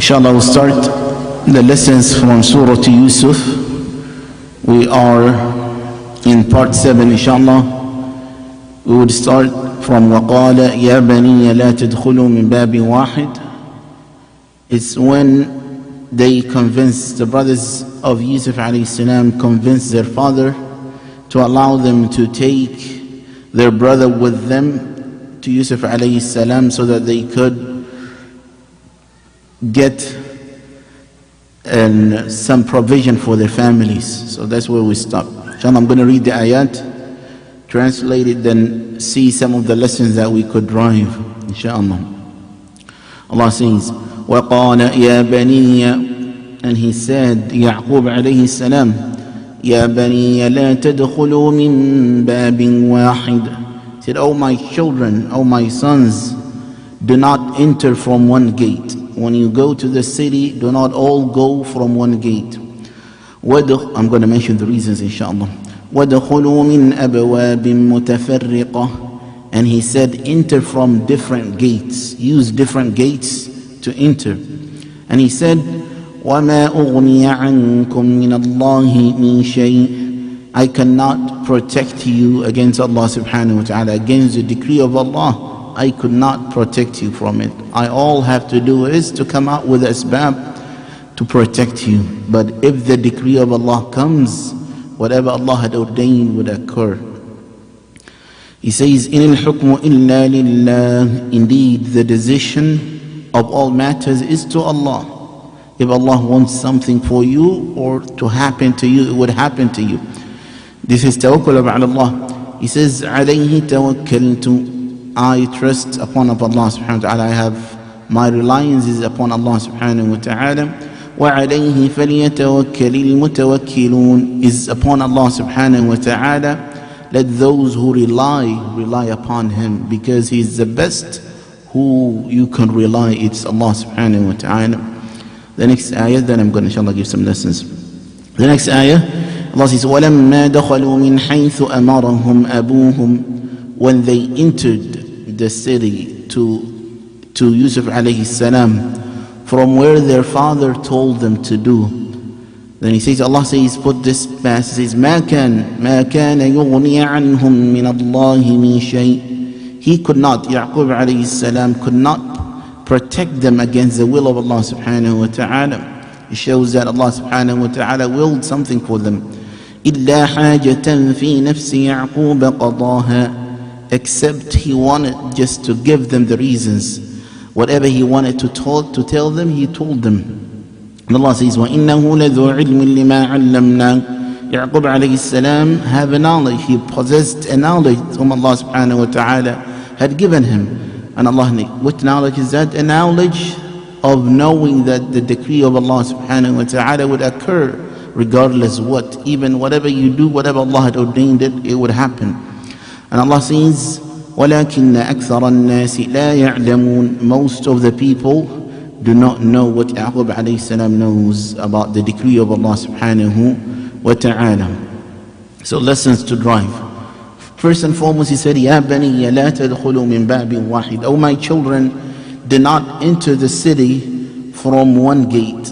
Inshallah, we'll start the lessons from Surah Yusuf. We are in part 7, inshallah. We would start from وَقَالَ يَا بَنِيَّ لَا تَدْخُلُوا مِنْ بَابٍ وَاحِدٍ. It's when they convinced, the brothers of Yusuf alayhi salam convinced their father to allow them to take their brother with them to Yusuf alayhi salam so that they could get some provision for their families. So that's where we stop. Inshallah, I'm going to read the ayat, translate it, then see some of the lessons that we could drive, inshallah. Allah says, وَقَالَ يَا بَنِيَّ, and he said, Yaqub alayhi salam, يَا بَنِيَّ لَا تَدْخُلُوا مِن بَابٍ وَاحِدٍ. He said, oh my children, oh my sons, do not enter from one gate. When you go to the city, do not all go from one gate. I'm going to mention the reasons, inshallah. وَدَخُلُوا مِنْ أَبْوَابٍ مُتَفَرِّقَةٍ. And he said, enter from different gates. Use different gates to enter. And he said, وَمَا أُغْنِيَ عَنْكُمْ مِنَ اللَّهِ مِنْ شَيْءٍ. I cannot protect you against Allah subhanahu wa ta'ala, against the decree of Allah. I could not protect you from it. All have to do is to come out with asbab to protect you. But if the decree of Allah comes, whatever Allah had ordained would occur. He says, إِنِ الْحُكْمُ إِلَّا لِلَّهِ. Indeed, the decision of all matters is to Allah. If Allah wants something for you or to happen to you, it would happen to you. This is tawakkul ala Allah. He says, عَلَيْهِ تَوَكَّلْتُ. I trust upon Allah subhanahu wa ta'ala. I have my reliance is upon Allah subhanahu wa ta'ala. وَعَلَيْهِ فَلْيَتَوَكَّلِ الْمُتَوَكِّلُونَ. Is upon Allah subhanahu wa ta'ala. Let those who rely upon Him, because He is the best who you can rely. It's Allah subhanahu wa ta'ala. The next ayah, then I'm going to inshallah give some lessons. The next ayah, Allah says, وَلَمَّا دَخَلُوا مِنْ حَيْثُ أَمَرَهُمْ أَبُوهُمْ. When they entered the city to Yusuf alayhi salam, from where their father told them to do. Then he says, Allah says, put this past, he says, مَا كَانَ يُغْنِيَ عَنْهُمْ مِنَ اللَّهِ مِنْ شَيْءٍ. He could not, Yaqub alayhi salam, could not protect them against the will of Allah subhanahu wa ta'ala. It shows that Allah subhanahu wa ta'ala willed something for them. إِلَّا حَاجَةً فِي نَفْسِ يَعْقُوبَ قَضَاهَا. Except he wanted just to give them the reasons. Whatever he wanted to tell them, he told them. And Allah says, وَإِنَّهُ لَذُو عِلْمٍ لِمَا عَلَّمْنَا. Yaqub alayhi salam have a knowledge. He possessed a knowledge whom Allah subhanahu wa ta'ala had given him. And Allah, what knowledge is that? A knowledge of knowing that the decree of Allah subhanahu wa ta'ala would occur regardless what. Even whatever you do, whatever Allah had ordained it would happen. And Allah says, وَلَكِنَّ أَكْثَرَ النَّاسِ لَا يَعْلَمُونَ. Most of the people do not know what Yaqub alayhi salam knows about the decree of Allah subhanahu wa ta'ala. So lessons to drive. First and foremost, he said, يَا بَنِيَّ لَا تَدْخُلُوا مِنْ بَابٍ وَاحِدٍ. Oh my children, do not enter the city from one gate,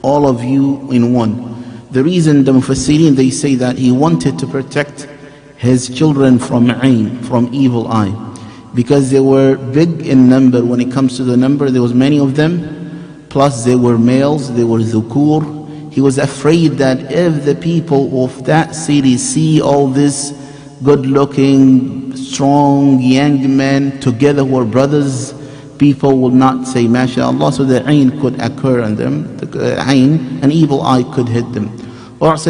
all of you in one. The reason the Mufassirin, they say that he wanted to protect his children from ayn, from evil eye, because they were big in number. When it comes to the number, there was many of them, plus they were males, they were dhukur. He was afraid that if the people of that city see all this good-looking, strong young men together who are brothers, people will not say mashallah, so the ayn could occur on them. The ayn, an evil eye could hit them. Indeed,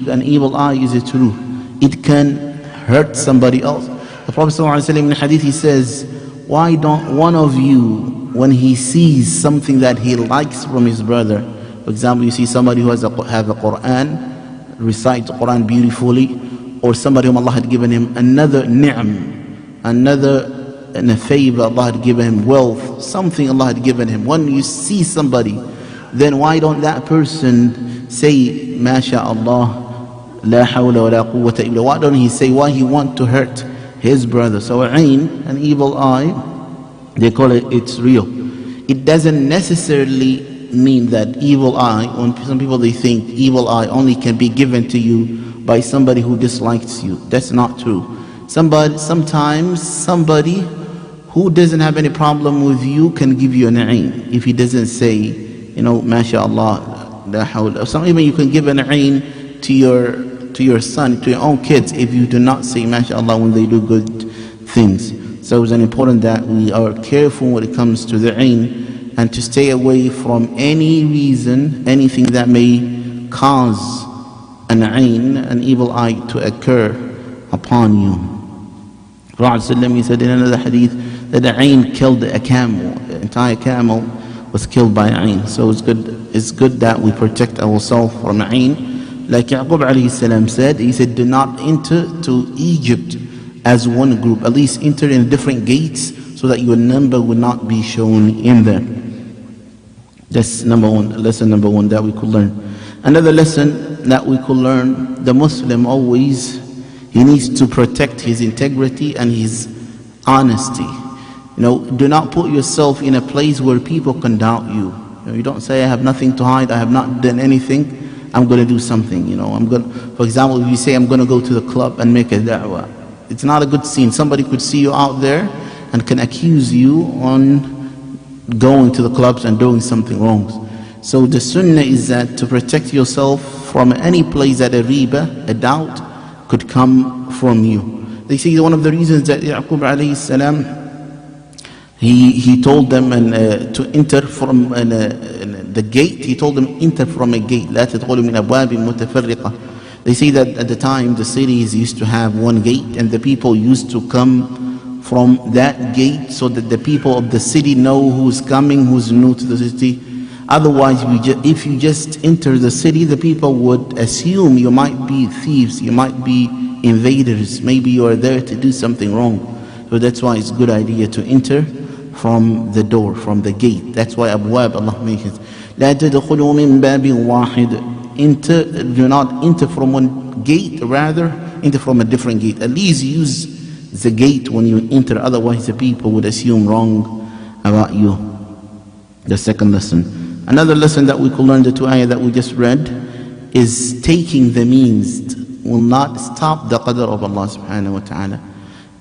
an evil eye is true. It can hurt somebody else. The Prophet ﷺ in the hadith, he says, why don't one of you, when he sees something that he likes from his brother, for example, you see somebody who have a Quran, recites the Quran beautifully, or somebody whom Allah had given him another ni'am, another favor, Allah had given him wealth, something Allah had given him. When you see somebody, then why don't that person say, MashaAllah, La hawla wa la quwwata illa. Why don't he say why he want to hurt his brother? So ayn, an evil eye, they call it, it's real. it doesn't necessarily mean that evil eye, when some people they think evil eye only can be given to you by somebody who dislikes you. That's not true. Sometimes somebody who doesn't have any problem with you can give you an ayn. If he doesn't say, you know, mashallah, la hawla. Even you can give an ayn to your son, to your own kids, if you do not say mashallah when they do good things. So it's important that we are careful when it comes to the ayn, and to stay away from any reason, anything that may cause an ayn, an evil eye, to occur upon you. Prophet ﷺ, he said in another hadith that the ayn killed a camel. The entire camel was killed by ayn. So it's good that we protect ourselves from ayn. Like Yaqub alayhi salam said, he said, do not enter to Egypt as one group. At least enter in different gates so that your number will not be shown in there. That's lesson number one that we could learn. Another lesson that we could learn, the Muslim always, he needs to protect his integrity and his honesty. You know, do not put yourself in a place where people can doubt you. You don't say, I have nothing to hide, I have not done anything, I'm going to do something. You know, for example, if you say, I'm going to go to the club and make a da'wah, it's not a good scene. Somebody could see you out there and can accuse you on going to the clubs and doing something wrong. So the sunnah is that to protect yourself from any place that a riba, a doubt, could come from you. They say one of the reasons that Yaqub alayhi salam, he told them to enter from the gate. He told them, enter from a gate. لا تدخلوا من أبواب متفرقة. They say that at the time the cities used to have one gate, and the people used to come from that gate so that the people of the city know who's coming, who's new to the city. Otherwise, if you just enter the city, the people would assume you might be thieves, you might be invaders, maybe you are there to do something wrong. So that's why it's a good idea to enter from the door, from the gate. That's why abwab, Allah mentions, لا تدخلوا من باب واحد. Do not enter from one gate, rather enter from a different gate. At least use the gate when you enter, otherwise the people would assume wrong about you. The second lesson. Another lesson that we could learn, the two ayah that we just read, is taking the means will not stop the qadr of Allah subhanahu wa ta'ala.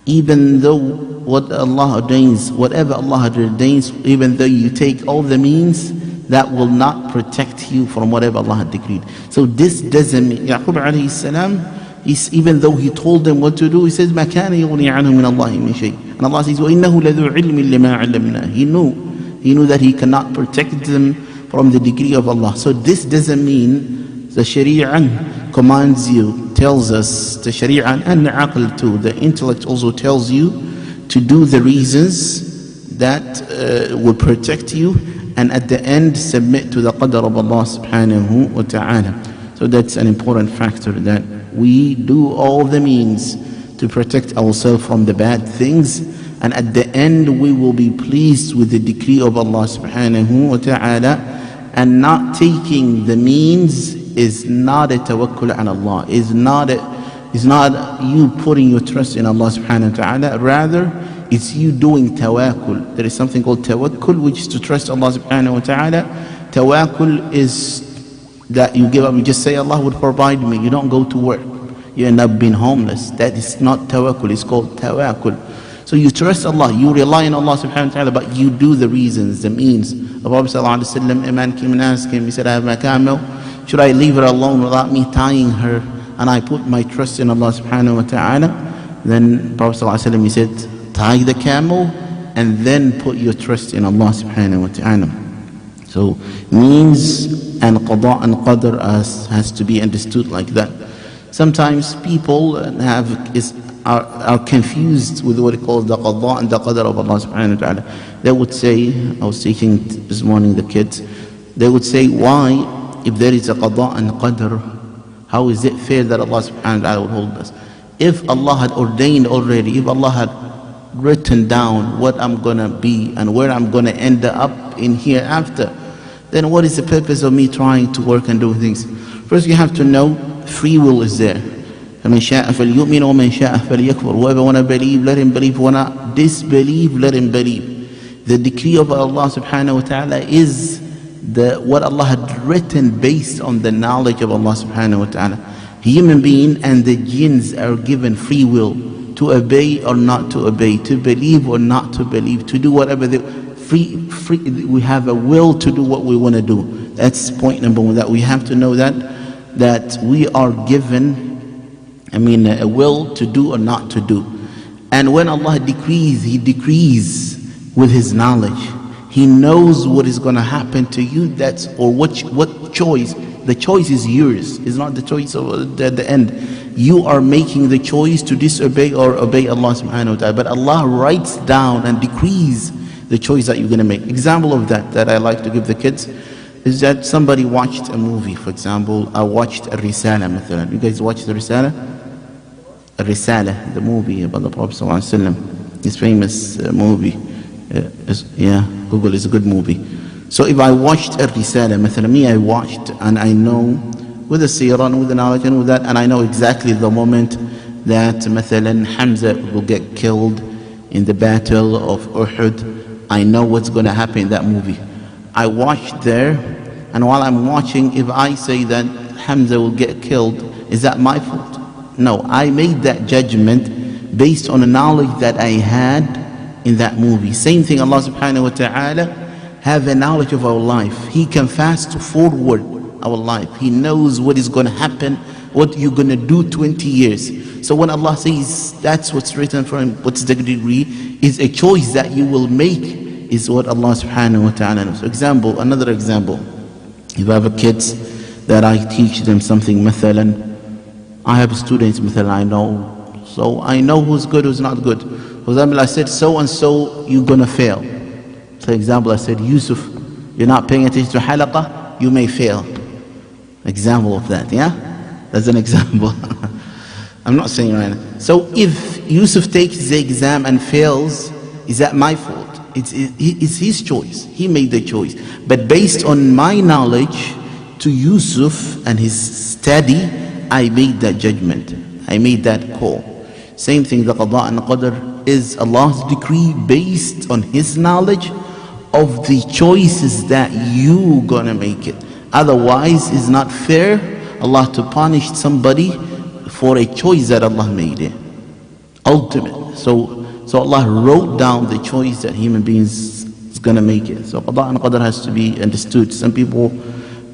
Even though what Allah ordains, whatever Allah ordains, even though you take all the means, that will not protect you from whatever Allah had decreed. So this doesn't mean, Yaqub alayhi salam, even though he told them what to do, he says, مَا كَانَ يُغْنِي عَنْهُ مِنَ اللَّهِ مِنْ شَيْءٍ. And Allah says, وَإِنَّهُ لَذُو عِلْمٍ لِمَا عَلَّمْنَا. He knew that he cannot protect them from the degree of Allah. So this doesn't mean the Sharia commands you, tells us, the Sharia and the aql too, the intellect also tells you to do the reasons that will protect you, and at the end submit to the qadr of Allah subhanahu wa ta'ala. So that's an important factor, that we do all the means to protect ourselves from the bad things, and at the end we will be pleased with the decree of Allah subhanahu wa ta'ala. And not taking the means is not a tawakkul on Allah, is not you putting your trust in Allah subhanahu wa ta'ala, rather it's you doing tawakkul. There is something called tawakkul, which is to trust Allah subhanahu wa ta'ala. Tawakkul is that you give up, you just say Allah would provide me, you don't go to work, you end up being homeless. That is not tawakkul, it's called tawakkul. So you trust Allah, you rely on Allah subhanahu wa ta'ala, but you do the reasons, the means. The Prophet sallallahu alaihi wasallam, a man came and asked him, he said, I have my camel, should I leave her alone without me tying her? And I put my trust in Allah subhanahu wa ta'ala. Then Prophet sallallahu alaihi wasallam, he said, tie the camel and then put your trust in Allah subhanahu wa ta'ala. So means and qada and qadr has to be understood like that. Sometimes people are confused with what it calls the qada and the qadr of Allah subhanahu wa ta'ala. They would say, I was teaching this morning the kids, they would say, why, if there is a qada and qadr, how is it fair that Allah subhanahu wa ta'ala would hold us? If Allah had ordained already, if Allah had written down what I'm gonna be and where I'm gonna end up in hereafter, then what is the purpose of me trying to work and do things? First, you have to know free will is there. فَمَنْ شَاءَ فَلْيُؤْمِنْ وَمَنْ شَاءَ فَلْيَكْفُرْ. Whoever wanna believe, let him believe. Wanna disbelieve, let him believe. The decree of Allah subhanahu wa ta'ala is what Allah had written based on the knowledge of Allah subhanahu wa ta'ala. Human being and the jinns are given free will to obey or not to obey, to believe or not to believe, to do whatever they we have a will to do what we want to do. That's point number one, that we have to know that we are given, a will to do or not to do. And when Allah decrees, He decrees with His knowledge. He knows what is going to happen to you. What choice. The choice is yours. It's not the choice of the end. You are making the choice to disobey or obey Allah subhanahu wa ta'ala. But Allah writes down and decrees the choice that you're going to make. Example of that I like to give the kids is that somebody watched a movie. For example, I watched a Risala مثلا. You guys watched the Risala? A Risala, the movie about the Prophet sallallahu alaihi wasallam. This famous movie. Google is a good movie. So if I watched a Risala, مثلا me, I watched and I know with the seerah and with the knowledge and with that, and I know exactly the moment that مثلا Hamza will get killed in the battle of Uhud. I know what's going to happen in that movie. I watched there, and while I'm watching, if I say that Hamza will get killed, is that my fault? No, I made that judgment based on the knowledge that I had in that movie. Same thing, Allah subhanahu wa ta'ala have a knowledge of our life. He can fast forward our life. He knows what is going to happen, what you're going to do 20 years. So when Allah says that's what's written for him, what's the degree, is a choice that you will make, is what Allah subhanahu wa ta'ala knows. Example, another example. If I have kids that I teach them something, مثلا, I have students, مثلا, I know. So I know who's good, who's not good. For example, I said so and so, you're going to fail. For example, I said, Yususf, you're not paying attention to halaqah, you may fail. Example of that, yeah? That's an example. I'm not saying right now. So if Yususf takes the exam and fails, is that my fault? It's his choice. He made the choice. But based on my knowledge to Yususf and his study, I made that judgment. I made that call. Same thing, the qada and qadr is Allah's decree based on His knowledge of the choices that you gonna make it. Otherwise, it's not fair Allah to punish somebody for a choice that Allah made it. Ultimate. So Allah wrote down the choice that human beings is gonna make it. So qada and qadr has to be understood. Some people,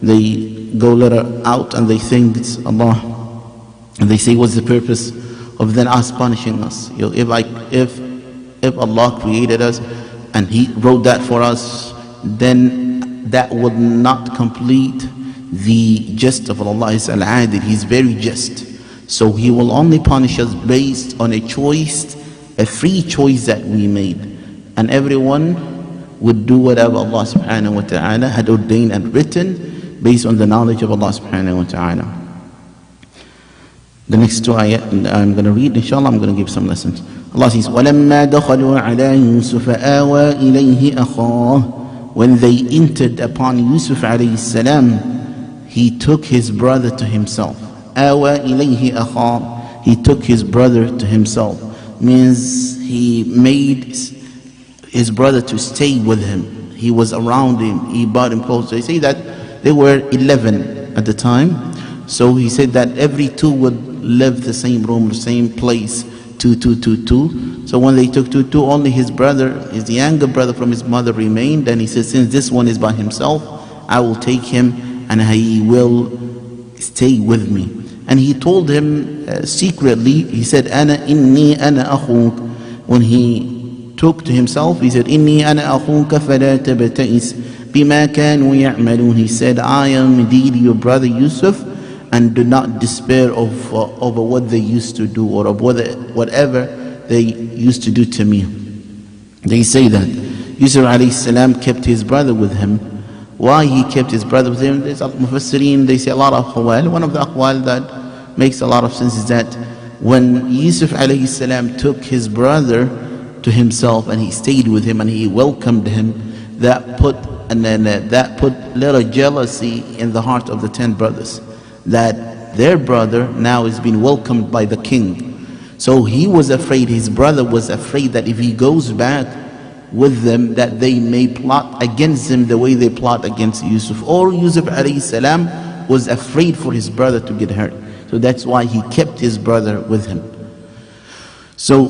they go later out and they think it's Allah, and they say, what's the purpose of then us punishing us? If Allah created us and He wrote that for us, then that would not complete the just of Allah. Is al-adil, He's very just. So He will only punish us based on a choice, a free choice that we made. And everyone would do whatever Allah subhanahu wa ta'ala had ordained and written based on the knowledge of Allah subhanahu wa ta'ala. The next two ayat I'm going to read, inshallah, I'm going to give some lessons. Allah says, وَلَمَّا دَخَلُوا عَلَى يُوسُفَ آوَى إِلَيْهِ أَخَاهُ. When they entered upon Yusuf alayhi salam, he took his brother to himself. آوَى إِلَيْهِ أَخَاهُ. He took his brother to himself. Means he made his brother to stay with him. He was around him. He brought him close. They say that they were 11 at the time. So he said that every two would live the same room, the same place, two. So when they took two, only his brother, his younger brother from his mother remained. And he said, since this one is by himself, I will take him and he will stay with me. And he told him secretly, he said, Inni ana akhuk. When he took to himself, he said, Inni ana akhuka fala tabta'is bima kanu ya'malun. He said, I am indeed your brother Yusuf, and do not despair over what they used to do, or of whatever they used to do to me. They say that Yusuf alayhi salam kept his brother with him. Why he kept his brother with him? There's Mufassirin, they say a lot of aqwal. One of the aqwal that makes a lot of sense is that when Yusuf alayhi salam took his brother to himself and he stayed with him and he welcomed him, that put little jealousy in the heart of the 10 brothers, that their brother now is being welcomed by the king. So he was afraid, his brother was afraid that if he goes back with them, that they may plot against him the way they plot against Yusuf. Or Yusuf alayhi salam was afraid for his brother to get hurt. So that's why he kept his brother with him. So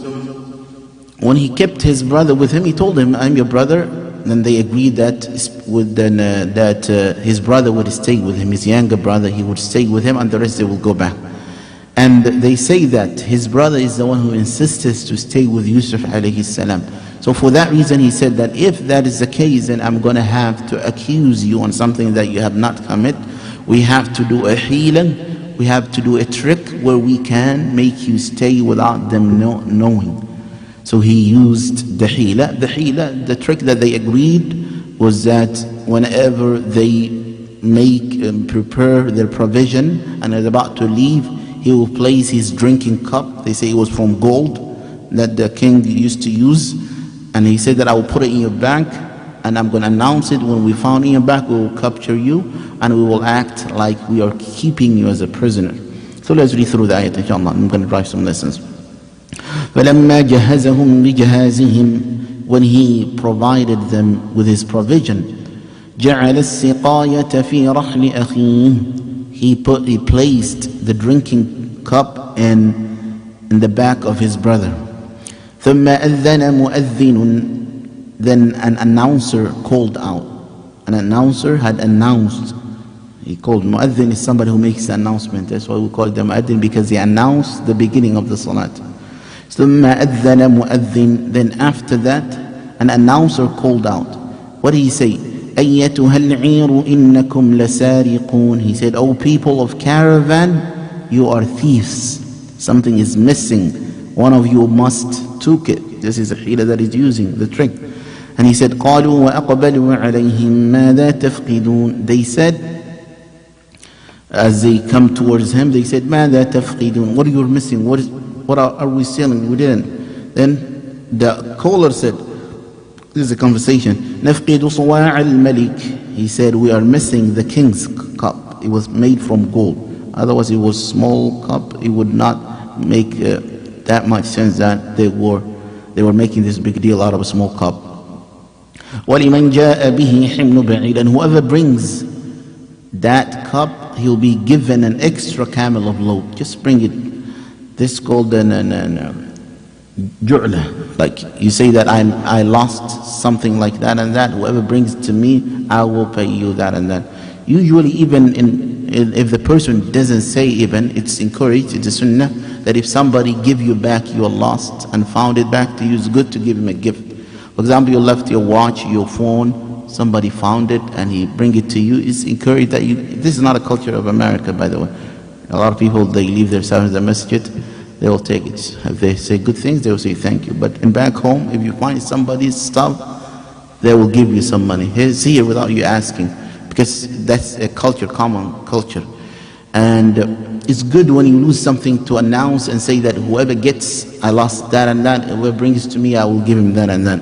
when he kept his brother with him, he told him, I'm your brother. Then they agreed that his brother would stay with him, his younger brother, he would stay with him, and the rest they will go back. And they say that his brother is the one who insisted to stay with Yusuf alayhi salam. So for that reason he said that if that is the case, then I'm going to have to accuse you on something that you have not commit. We have to do a healing, we have to do a trick where we can make you stay without them knowing. So he used the hila. The trick that they agreed was that whenever they prepare their provision and is about to leave, he will place his drinking cup. They say it was from gold that the king used to use. And he said that I will put it in your bag and I'm going to announce it. When we found in your bag, we will capture you and we will act like we are keeping you as a prisoner. So let's read through the ayat, inshallah. I'm going to drive some lessons. فَلَمَّا جَهَزَهُمْ بِجَهَازِهِمْ, when he provided them with his provision, جَعَلَ السِّقَايَةَ فِي رَحْلِ أَخِيهِ, he placed the drinking cup in the back of his brother. ثُمَّ أَذَّنَ مُؤَذِّنٌ, then an announcer called out. An announcer had announced. He called mu'adhin is somebody who makes the announcement. That's why we call them mu'adhin, because he announced the beginning of the salat. ثُمَّ أَذَّنَ مُؤَذِّنٌ, then after that an announcer called out. What did he say? أَيَّتُهَا الْعِيرُ إِنَّكُمْ لَسَارِقُونَ. He said, O people of caravan, you are thieves. Something is missing. One of you must took it. This is the hila that he's using, the trick. And he said, قَالُوا وَأَقْبَلُوا عَلَيْهِمْ مَاذَا تَفْقِدُونَ. They said, as they come towards him, they said, مَاذَا تَفْقِدُونَ. What are you missing? What are we stealing? We didn't. Then the caller said, this is a conversation, نَفْقِدُ صُوَاعَ الْمَلِكِ. He said, we are missing the king's cup. It was made from gold. Otherwise it was small cup. It would not make that much sense that they were making this big deal out of a small cup. وَلِمَنْ جَاءَ بِهِ حِمْلُ بَعِيدٍ. And whoever brings that cup, he'll be given an extra camel of load. Just bring it. This is called an ju'la. Like you say that I lost something like that and that. Whoever brings it to me, I will pay you that and that. Usually even if the person doesn't say even, it's encouraged, it's a sunnah, that if somebody give you back your lost and found it back to you, it's good to give him a gift. For example, you left your watch, your phone, somebody found it and he bring it to you, it's encouraged that you, this is not a culture of America, by the way. A lot of people, they leave their stuff in the masjid, they will take it. If they say good things, they will say thank you. But in back home, if you find somebody's stuff, they will give you some money. It's here without you asking, because that's a culture, common culture. And it's good when you lose something to announce and say that whoever gets, I lost that and that, whoever brings it to me, I will give him that and that.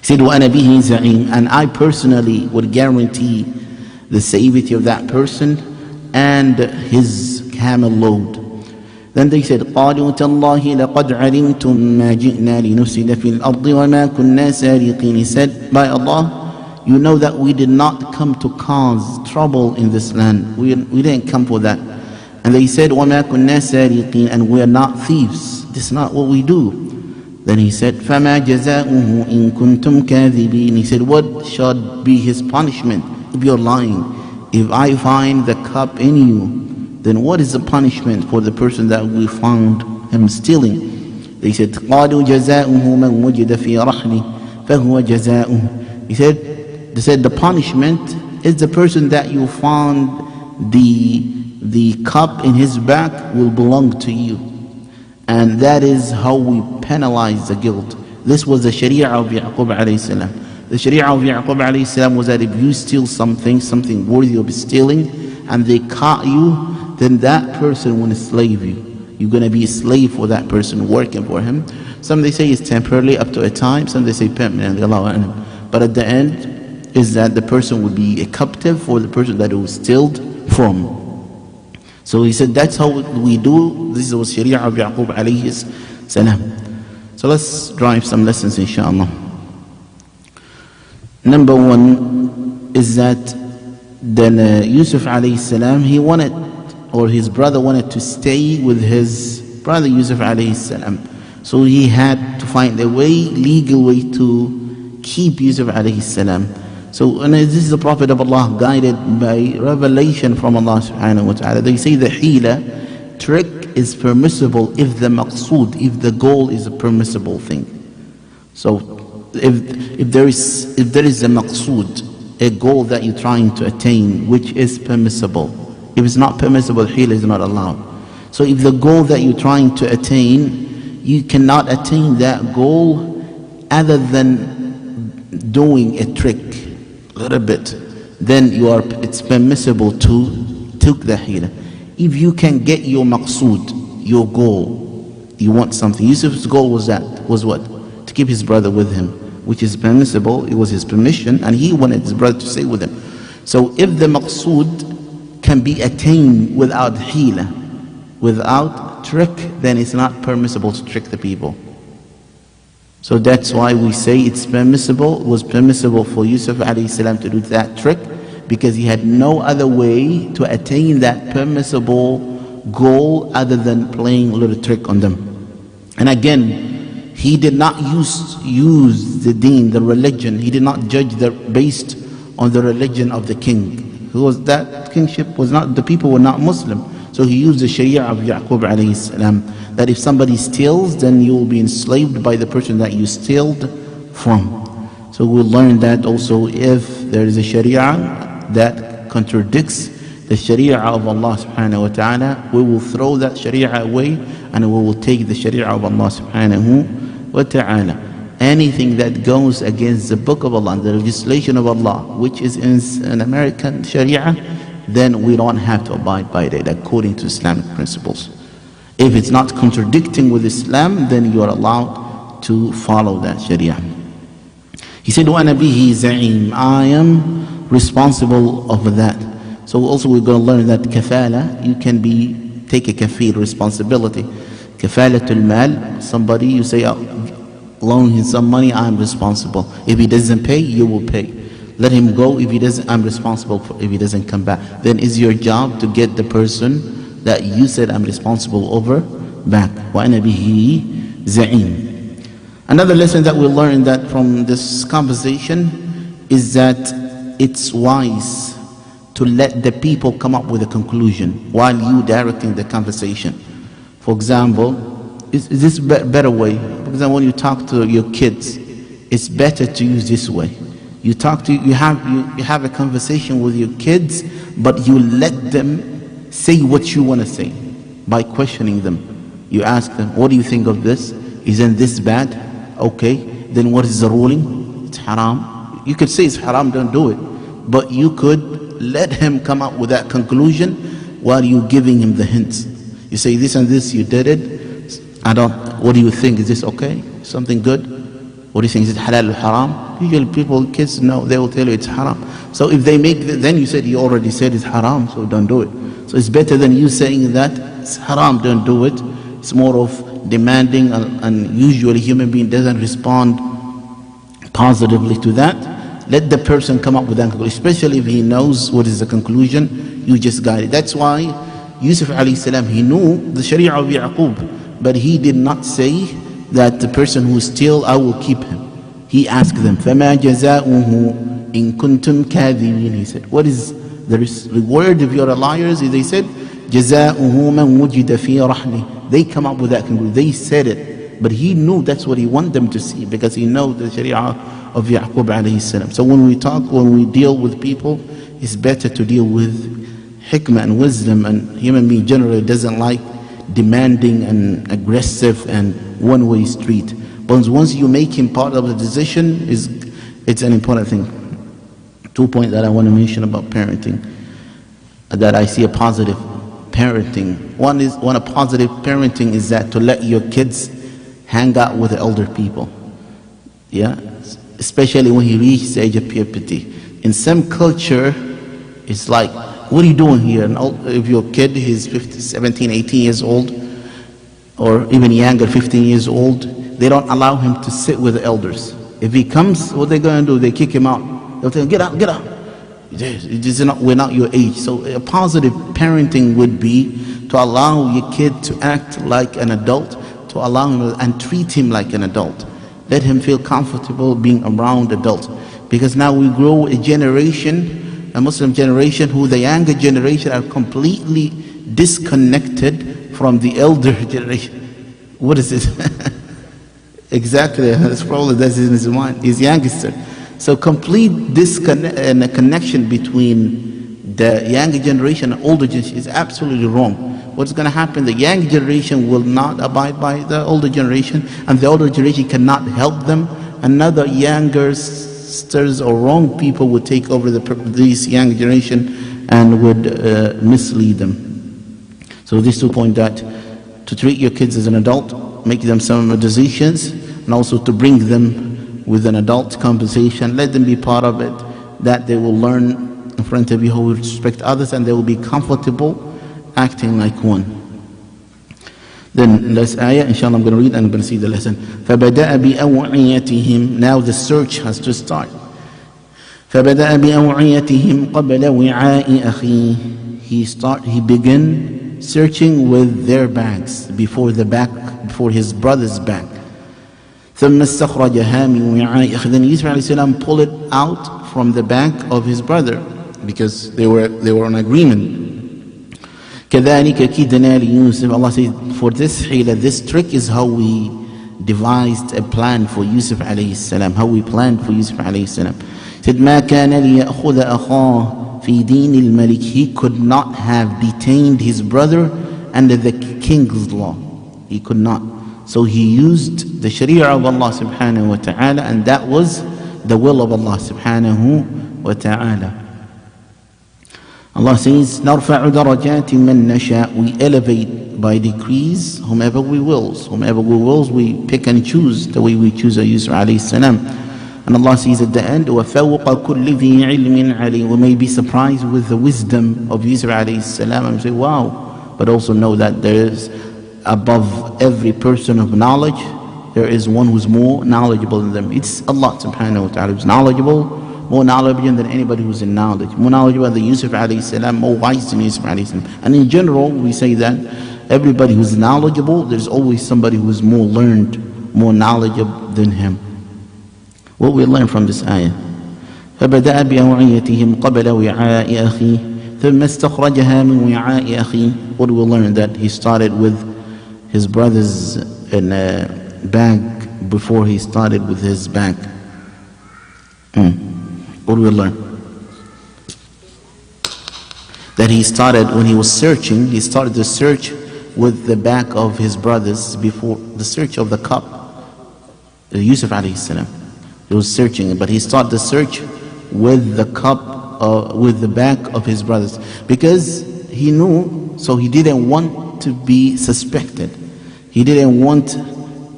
He said, وَأَنَا بِهِ زَعِيمٌ, and I personally would guarantee the safety of that person and his camel load. Then they said, قَالُوا تَاللَّهِ لَقَدْ عَلِمْتُمْ مَا جِئْنَا لِنُفْسِدَ فِي الْأَرْضِ وَمَا كُنَّا سَارِقِينَ. He said, by Allah, you know that we did not come to cause trouble in this land. We didn't come for that. And they said, وَمَا كُنَّا سَارِقِينَ, and we are not thieves. This is not what we do. Then he said, فَمَا جَزَاؤُهُ إِن كُنْتُمْ كَاذِبِينَ. He said, what should be his punishment if you're lying? If I find the cup in you, then what is the punishment for the person that we found him stealing? They said, قَالُوا جَزَاؤُهُ مَنْ وُجِدَ فِي رَحْلِهِ فَهُوَ جَزَاؤُهُ. They said the punishment is the person that you found the cup in his back will belong to you. And that is how we penalize the guilt. This was the Sharia of Yaqub alayhi salam. The Sharia of Yaqub alayhi salam was that if you steal something worthy of stealing, and they caught you, then that person will enslave you. You're going to be a slave for that person, working for him. Some they say it's temporarily up to a time, some they say permanently, Allahu a'lam. But at the end is that the person would be a captive for the person that it was stealed from. So he said that's how we do. This was Sharia of Yaqub alayhi salam. So let's drive some lessons inshallah. Number one is that then Yusuf alayhi salam, he wanted, or his brother wanted to stay with his brother Yusuf alayhi salam. So he had to find a way, legal way to keep Yusuf alayhi salam. So and this is the Prophet of Allah, guided by revelation from Allah subhanahu wa ta'ala. They say the hila, trick, is permissible if the maqsood, if the goal is a permissible thing. So if there is a maqsood, a goal that you're trying to attain, which is permissible. If it's not permissible, hila is not allowed. So if the goal that you're trying to attain, you cannot attain that goal other than doing a trick, a little bit, then it's permissible to take the hila. If you can get your maqsood, your goal, you want something. Yusuf's goal was what? To keep his brother with him, which is permissible. It was his permission, and he wanted his brother to stay with him. So if the maqsood can be attained without hila, without trick, then it's not permissible to trick the people. So that's why we say it was permissible for Yusuf alayhi salam to do that trick, because he had no other way to attain that permissible goal other than playing a little trick on them. And again, he did not use the deen, the religion. He did not judge based on the religion of the king. That kingship was not, the people were not Muslim. So he used the sharia of Yaqub alayhi salam, that if somebody steals, then you will be enslaved by the person that you stole from. So we'll learn that also, if there is a sharia that contradicts the sharia of Allah subhanahu wa ta'ala, we will throw that sharia away and we will take the sharia of Allah subhanahu wa ta'ala. Anything that goes against the book of Allah, the legislation of Allah, which is in an American sharia, then we don't have to abide by it according to Islamic principles. If it's not contradicting with Islam, then you are allowed to follow that sharia. He said, وَأَنَا بِهِ زَعِيمٌ, I am responsible of that. So also we're going to learn that kafala, you can take a kafir responsibility. Kafalatul mal, somebody you say, loan him some money, I'm responsible. If he doesn't pay, you will pay. Let him go. If he doesn't, I'm responsible for if he doesn't come back. Then it's your job to get the person that you said I'm responsible over back. وَأَنَا بِهِ زَعِيمٌ. Another lesson that we learn that from this conversation is that it's wise to let the people come up with a conclusion while you directing the conversation. For example, is this better way? For example, when you talk to your kids, it's better to use this way. You have a conversation with your kids, but you let them say what you want to say by questioning them. You ask them, what do you think of this? Isn't this bad? Okay, then what is the ruling? It's haram. You could say it's haram, don't do it. But you could let him come up with that conclusion while you're giving him the hints. You say this and this, you did it. What do you think? Is this okay? Something good? What do you think? Is it halal or haram? Usually kids know, they will tell you it's haram. So if they then you already said it's haram, so don't do it. So it's better than you saying that it's haram, don't do it. It's more of demanding, and usually human being doesn't respond positively to that. Let the person come up with that conclusion, especially if he knows what is the conclusion, you just guide it. That's why Yusuf alayhi salam, he knew the sharia of Yaqub, but he did not say that the person who steals, I will keep him. He asked them, فَمَا جَزَاؤُهُ إِن كُنْتُمْ كَاذِبِينَ. He said, what is the reward if you're liars? They said, جَزَاؤُهُ مَنْ وُجِدَ فِي رَحْلِهِ. They come up with that conclusion. They said it, but he knew that's what he wanted them to see, because he knows the sharia of Yaqub alayhi salam. So when we deal with people, it's better to deal with hikmah and wisdom, and human being generally doesn't like demanding and aggressive and one-way street. But once you make him part of the decision, it's an important thing. 2 points that I want to mention about parenting, that I see a positive parenting. One a positive parenting is that to let your kids hang out with the elder people. Yeah, especially when he reaches the age of puberty. In some culture, it's like, what are you doing here? And if your kid is 17, 18 years old, or even younger, 15 years old, they don't allow him to sit with the elders. If he comes, what they're going to do? They kick him out. they'll tell you, get up, get up. We're not your age. So a positive parenting would be to allow your kid to act like an adult, to allow him and treat him like an adult. Let him feel comfortable being around adults. Because now we grow a generation, a Muslim generation, who the younger generation are completely disconnected from the elder generation. What is it? Exactly, that's probably that's in his mind, his youngster. So complete disconnect and a connection between the younger generation and older generation is absolutely wrong. What's going to happen? The young generation will not abide by the older generation, and the older generation cannot help them. Another younger sisters or wrong people would take over this young generation and would mislead them. So these 2 points, that to treat your kids as an adult, make them some decisions, and also to bring them with an adult conversation, let them be part of it, that they will learn in front of you how to respect others, and they will be comfortable acting like one. Then last ayah, inshallah I'm going to read and I'm going to see the lesson. فَبَدَأَ بِأَوْعِيَتِهِمْ. Now the search has to start. فَبَدَأَ بِأَوْعِيَتِهِمْ قَبْلَ وِعَاءِ أَخِيهِ. He began searching with their bags before his brother's bag. ثم استخرجها من وعاء أخيه. Then Yusuf alayhi salam pulled it out from the bag of his brother, because they were on agreement. كذلك كدنا ليوسف. Allah says, for this hila, this trick is how we devised a plan for Yusuf alayhi salam, how we planned for Yusuf alayhi salam. He said, ما كان ليأخذ أخاه في دين الملك. He could not have detained his brother under the king's law. He could not. So he used the sharia of Allah subhanahu wa ta'ala, and that was the will of Allah subhanahu wa ta'ala. Allah says, نَرْفَعُ دَرَجَاتٍ مَّن نَشَاءُ. We elevate by degrees whomever we wills. Whomever we wills, we pick and choose the way we choose Yusuf alayhi salam. And Allah says at the end, وَفَوْقَ كُلِّ ذِي عِلْمٍ عَلِيمٍ. We may be surprised with the wisdom of Yusuf alayhi salam and say, wow. But also know that there is, above every person of knowledge, there is one who's more knowledgeable than them. It's Allah subhanahu wa ta'ala who's knowledgeable, more knowledgeable than anybody who's in knowledge, more knowledgeable than Yusuf alayhi salam, more wise than Yusuf alayhi salam. And in general, we say that everybody who's knowledgeable, there's always somebody who's more learned, more knowledgeable than him. What we learn from this ayah, فَبَدَأَ بِأَوْعِيَتِهِمْ قَبْلَ وِعَاءِ أَخِيهِ ثُمَّ اسْتَخْرَجَهَا مِنْ وِعَاءِ أَخِيهِ. What we learn, that he started with his brother's bag before he started with his bag. What do we learn? That he started, when he was searching, he started the search with the bag of his brothers before the search of the cup. Yusuf alayhi salam, he was searching, but he started the search with the cup, with the bag of his brothers, because he knew, so he didn't want to be suspected. He didn't want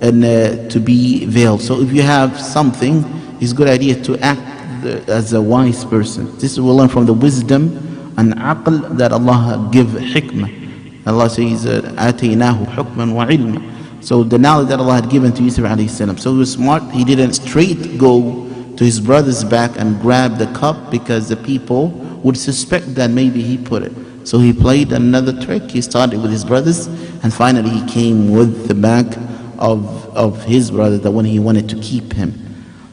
to be veiled. So if you have something, it's a good idea to act as a wise person. This we learn from the wisdom and aql that Allah give hikmah. Allah says, آتَيْنَاهُ حُكْمًا وَعِلْمًا. So the knowledge that Allah had given to Yusuf alayhi salam. So he was smart. He didn't straight go to his brother's back and grab the cup, because the people would suspect that maybe he put it. So he played another trick. He started with his brothers, and finally he came with the bag of his brother, the one he wanted to keep him.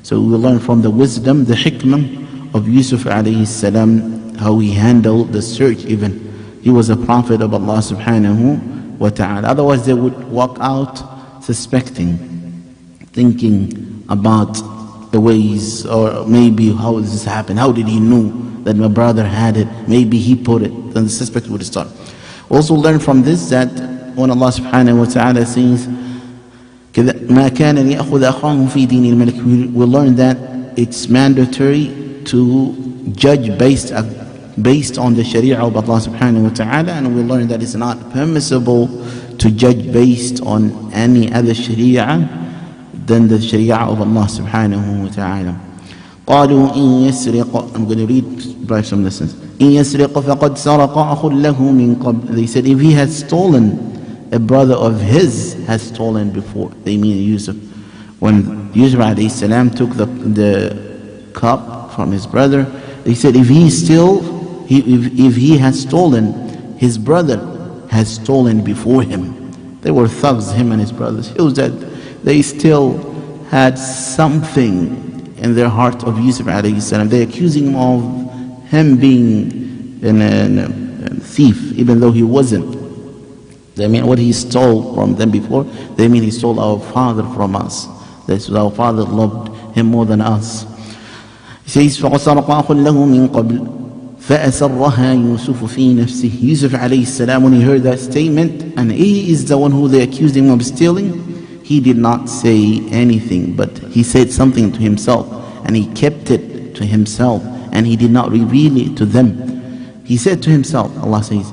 So we learn from the wisdom, the hikmah of Yusuf alayhi salam, how he handled the search even. He was a prophet of Allah subhanahu wa ta'ala. Otherwise they would walk out suspecting, thinking about the ways, or maybe how does this happen? How did he know that my brother had it? Maybe he put it. Then the suspect would start. Also learn from this that when Allah subhanahu wa ta'ala says, مَا كَانَ لِيَأْخُذَ أَخَاهُ فِي دِينِ الْمَلِكِ, we learn that it's mandatory to judge based on the sharia of Allah subhanahu wa ta'ala, and we learn that it's not permissible to judge based on any other sharia than the sharia of Allah subhanahu wa ta'ala. قالوا إن يسرق, I'm going to read some lessons. إن يسرق فقد سرق أخ له من قبل. They said if he had stolen, a brother of his has stolen before. They mean Yusuf. When Yusuf alayhi salam took the cup from his brother. They said, if he has stolen, his brother has stolen before him. They were thugs, him and his brothers. It was that they still had something in their heart of Yusuf alayhi salam. They're accusing him of him being a thief, even though he wasn't. They mean what he stole from them before, they mean he stole our father from us. That's our father loved him more than us. He says, فَقَصَرَ أَخٌ لَهُ مِنْ قَبْلِ فَأَسَرَّهَا يُوسُفُ فِي نَفْسِهِ. Yusuf alayhi salam, when he heard that statement, and he is the one who they accused him of stealing, he did not say anything, but he said something to himself, and he kept it to himself, and he did not reveal it to them. He said to himself, Allah says,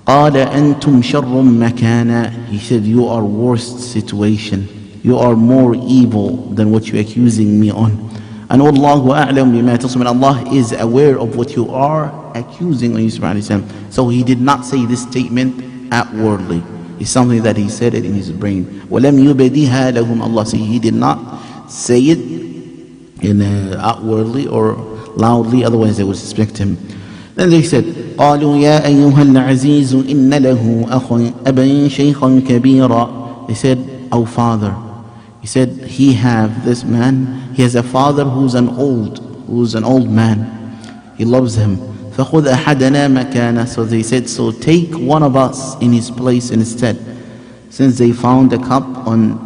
قَالَ أَنْتُمْ شَرٌّ مَكَانًا. He said, you are worst situation. You are more evil than what you're accusing me on. And Allahu a'lam bima tasmun. Allah is aware of what you are accusing on Yusuf alayhi salam. So he did not say this statement outwardly. It's something that he said it in his brain. وَلَمْ يُبَدِيهَا لَهُمْ. Allah says he did not say it in outwardly or loudly, otherwise they would suspect him. Then they said, قالوا يا أيها العزيز إن له أبا شيخا كبيرا. They said, our father. He said, he has a father who's an old man. He loves him. فخذ أحدنا مكانه. So they said, so take one of us in his place instead. Since they found a cup on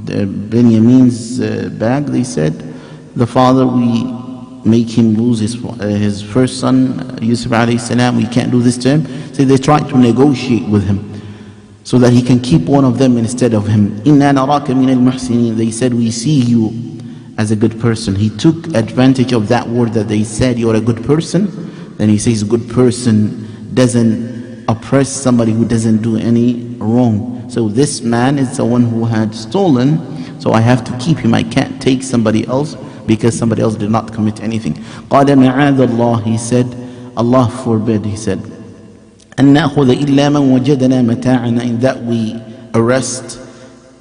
Benjamin's bag, they said, the father, we make him lose his first son, Yusuf alayhi salam. We can't do this to him. So they tried to negotiate with him so that he can keep one of them instead of him. إِنَّا نَرَاكَ مِنَ الْمُحْسِنِينَ. They said, we see you as a good person. He took advantage of that word that they said, you're a good person. Then he says, a good person doesn't oppress somebody who doesn't do any wrong. So this man is the one who had stolen, so I have to keep him. I can't take somebody else because somebody else did not commit anything. قَالَ مَعَاذَ اللَّهِ. He said, Allah forbid, he said, أَن نَأْخُذَ إِلَّا مَنْ وَجَدَنَا مَتَاعَنَا. In that we arrest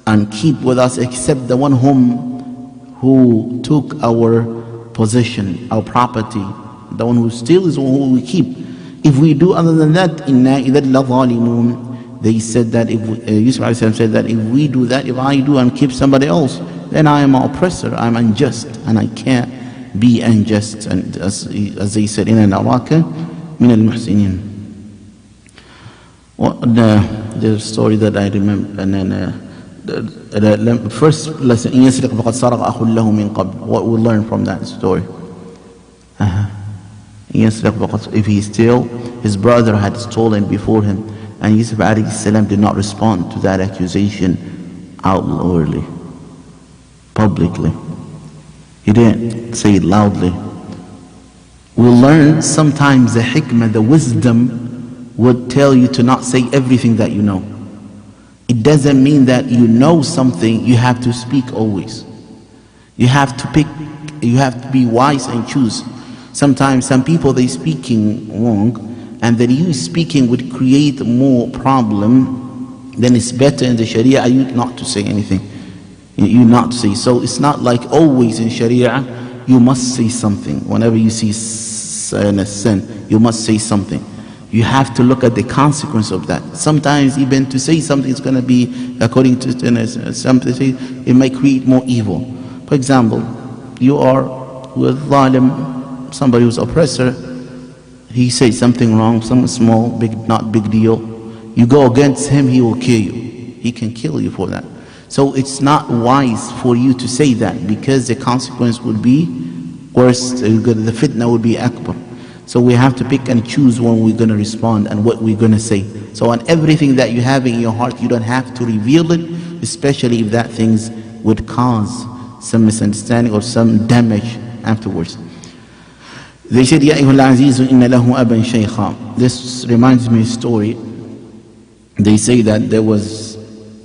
and keep with us except the one who took our possession, our property. The one who steals is the one who we keep. If we do other than that, إِنَّا إِذَا لَظَالِمُونَ. They said that, Yusuf a.s. said that if we do that, if I do and keep somebody else, then I am an oppressor, I am unjust, and I can't be unjust. And as they said, إِنَّا نَرَاكَ مِنَ الْمُحْسِنِينَ. The story that I remember, and then the first lesson, إِنْ يَسْرِقْ فَقَدْ سَرَقَ أَخٌ لَهُ مِنْ قَبْلِ. What we learn from that story. If he steal, his brother had stolen before him, and Yusuf alayhi salam did not respond to that accusation outwardly, publicly. He didn't say it loudly. We'll learn sometimes the hikmah, the wisdom would tell you to not say everything that you know. It doesn't mean that you know something, you have to speak always. You have to pick, you have to be wise and choose. Sometimes some people, they speaking wrong, and then you speaking would create more problem. Then it's better in the Sharia you not to say anything. You not to say. So it's not like always in Sharia you must say something. Whenever you see a sin, you must say something. You have to look at the consequence of that. Sometimes even to say something is going to be, according to something, it might create more evil. For example, you are with zalim, somebody who's oppressor, he says something wrong, something small, big, not big deal. You go against him, he will kill you. He can kill you for that. So it's not wise for you to say that, because the consequence would be worse, the fitna would be akbar. So we have to pick and choose when we're going to respond and what we're going to say. So on everything that you have in your heart, you don't have to reveal it, especially if that things would cause some misunderstanding or some damage afterwards. They said, Ya ayyuhal azizu inna lahu aban shaykha. This reminds me of a story. They say that there was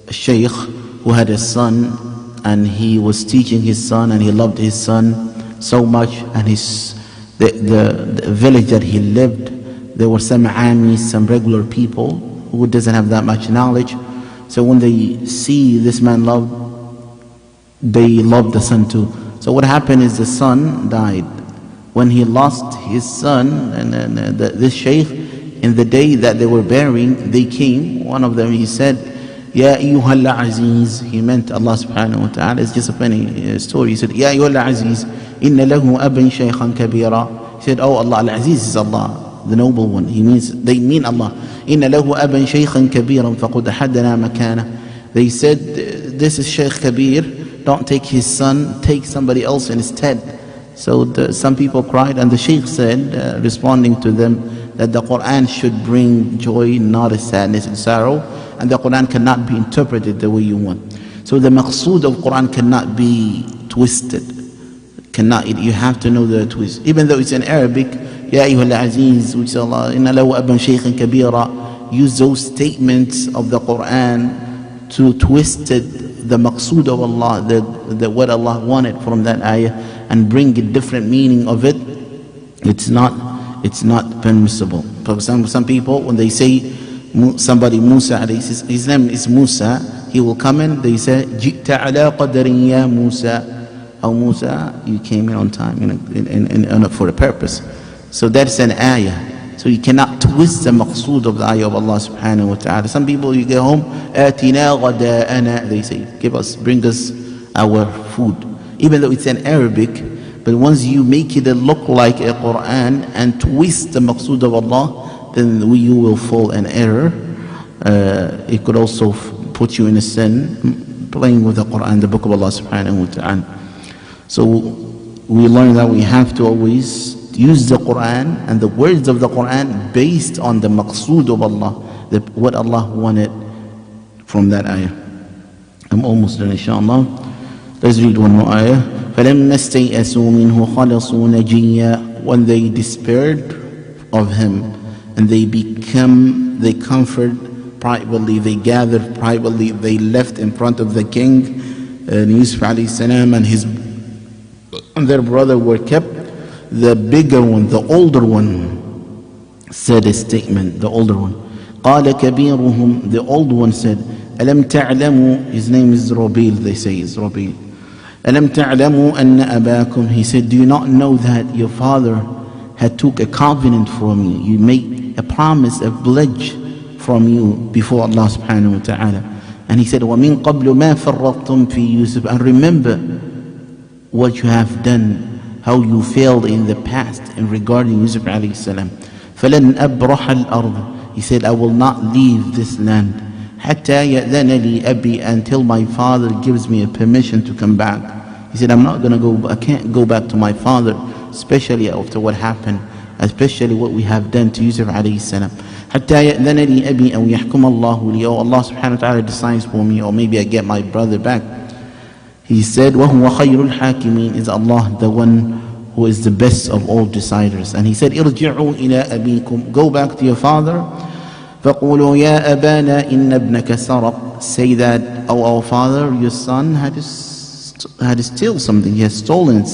a shaykh who had a son, and he was teaching his son, and he loved his son so much, and the village that he lived, there were some amis, some regular people who doesn't have that much knowledge. So when they see this man love, they love the son too. So what happened is the son died. when he lost his son, and this sheikh, in the day that they were burying, they came. One of them, he said, Ya ayyuhal aziz. He meant Allah subhanahu wa ta'ala. It's just a funny story. He said, Ya ayyuhal aziz, inna lahu aban shaykhan kabira. He said, oh Allah, al-aziz is Allah, the noble one. They mean Allah. Inna lahu aban shaykhan kabiran faqad haddana makana. They said, this is Shaykh Kabir, don't take his son, take somebody else instead. So some people cried, and the Shaykh said, responding to them, that the Quran should bring joy, not a sadness and sorrow, and the Quran cannot be interpreted the way you want. So the maqsood of Quran cannot be twisted. You have to know the twist. Even though it's in Arabic, Ya ayyuhal aziz, which Allah, inna lahu aban shaykhan kabira, use those statements of the Quran to twist it, the maqsood of Allah, what Allah wanted from that ayah, and bring a different meaning of it. It's not permissible. For example, some people, when they say somebody Musa, his name is Musa, he will come in, they say, Jita ala qadarin ya Musa. Oh Musa, you came in on time for a purpose. So that's an ayah. So you cannot twist the maqsood of the ayah of Allah subhanahu wa ta'ala. Some people, you get home, atina ghada'ana, they say, bring us our food. Even though it's in Arabic, but once you make it look like a Quran and twist the maqsood of Allah, then you will fall in error. It could also put you in a sin, playing with the Quran, the book of Allah subhanahu wa ta'ala. So we learn that we have to always use the Quran and the words of the Quran based on the maqsood of Allah, what Allah wanted from that ayah. I'm almost done, inshallah. Let's read one more ayah. فَلَمَّا اسْتَيْأَسُوا مِنْهُ خَلَصُوا نَجِيًّا. When they despaired of him and they comfort privately, they gathered privately, they left in front of the king, Yususf alayhi salam and their brother were kept. The bigger one, the older one, said a statement, the older one. قَالَ كَبِيرُهُمْ. The old one said, أَلَمْ تَعْلَمُوا. His name is Rabil, they say is Rabil. أَلَمْ تَعْلَمُوا أَنَّ أَبَاكُمْ. He said, do you not know that your father had took a covenant from you? You made a promise, a pledge from you before Allah subhanahu wa ta'ala. And he said, وَمِن قَبْلُ مَا فَرَّطْتُمْ فِي يُوسُف. And remember what you have done, how you failed in the past in regarding Yususf alayhi salam. فَلَنْ أَبْرَحَ الْأَرْضِ. He said, I will not leave this land حَتَّى يَأْذَنَ لِي أَبِي, until my father gives me a permission to come back. He said, I can't go back to my father, especially after what happened, especially what we have done to Yususf alayhi salam. حَتَّى يَأْذَنَ لِي أَبِي أَوْ يَحْكُمَ اللَّهُ لِي. Oh, Allah subhanahu wa ta'ala decides for me, or maybe I get my brother back. He said, وَهُوَ خَيْرُ الْحَاكِمِينَ. Is Allah the one who is the best of all deciders. And he said, ارجعوا إلى أبيكم. Go back to your father. فَقُولُوا يَا أَبَانَا إِنَّ ابْنَكَ سَرَقَ. Say that, oh our father, your son had to steal something, he has stolen.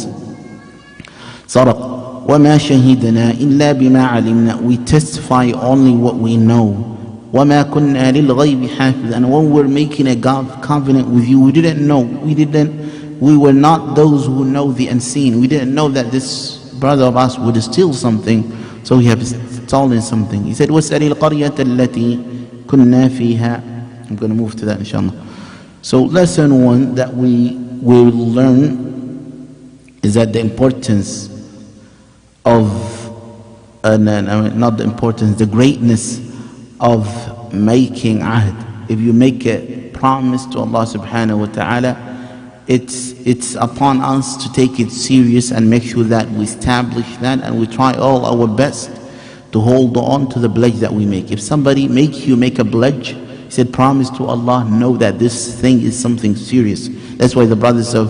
سَرَقَ وَمَا شَهِدْنَا إِلَّا بِمَا عَلِمْنَا. We testify only what we know. وَمَا كُنَّا لِلْغَيْبِ حَافِظٍ. And when we're making a covenant with you, we didn't know. We were not those who know the unseen. We didn't know that this brother of ours would steal something, so he has stolen something. He said, وَاسْأَلِ الْقَرْيَةَ الَّتِي كُنَّا فِيهَا. I'm going to move to that inshallah. So lesson one that we will learn is that the importance of, not the importance, the greatness of making ahd. If you make a promise to Allah subhanahu wa ta'ala, it's upon us to take it serious and make sure that we establish that, and we try all our best to hold on to the pledge that we make. If somebody make you make a pledge, he said, promise to Allah, know that this thing is something serious. That's why the brothers of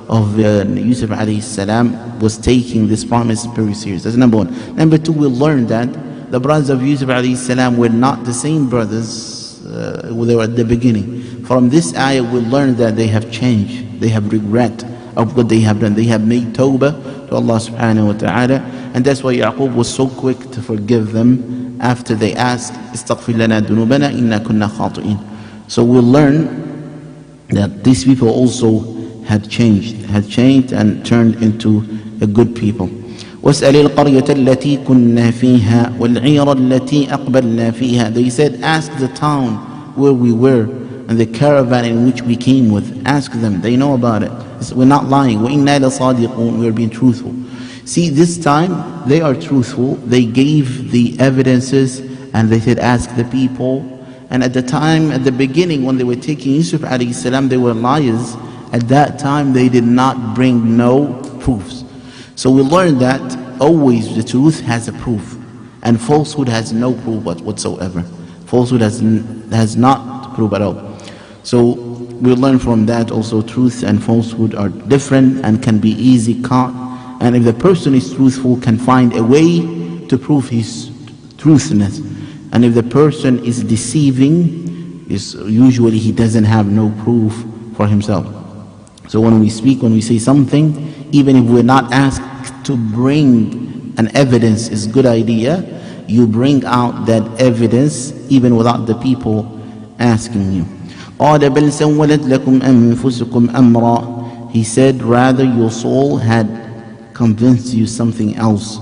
Yususf alayhi salam was taking this promise very serious. That's number one. Number two, we'll learn that the brothers of Yususf alayhi salam were not the same brothers they were at the beginning. From this ayah, we'll learn that they have changed. They have regret of what they have done. They have made tawbah to Allah subhanahu wa ta'ala. And that's why Yaqub was so quick to forgive them after they asked, Istaghfir lana dunubana inna kunna khati'in. So we'll learn that these people also had changed and turned into a good people. واسأل القرية التي كنا فيها والعير التي أقبلنا فيها. They said, ask the town where we were and the caravan in which we came with. Ask them, they know about it. We're not lying. وإنا لصادقون, we're being truthful. See, this time they are truthful. They gave the evidences and they said, ask the people. And at the time, at the beginning, when they were taking Yususf alayhi salam, they were liars. At that time, they did not bring no proofs. So we learned that always the truth has a proof, and falsehood has no proof whatsoever. Falsehood has not proof at all. So we learn from that also truth and falsehood are different and can be easy caught. And if the person is truthful, can find a way to prove his truthfulness. And if the person is deceiving, usually he doesn't have no proof for himself. So when we speak, when we say something, even if we're not asked to bring an evidence, is good idea. You bring out that evidence even without the people asking you. قَالَ بَلْ سَوَّلَتْ لَكُمْ أَنفُسُكُمْ أَمْرًا. He said, rather your soul had convinced you something else.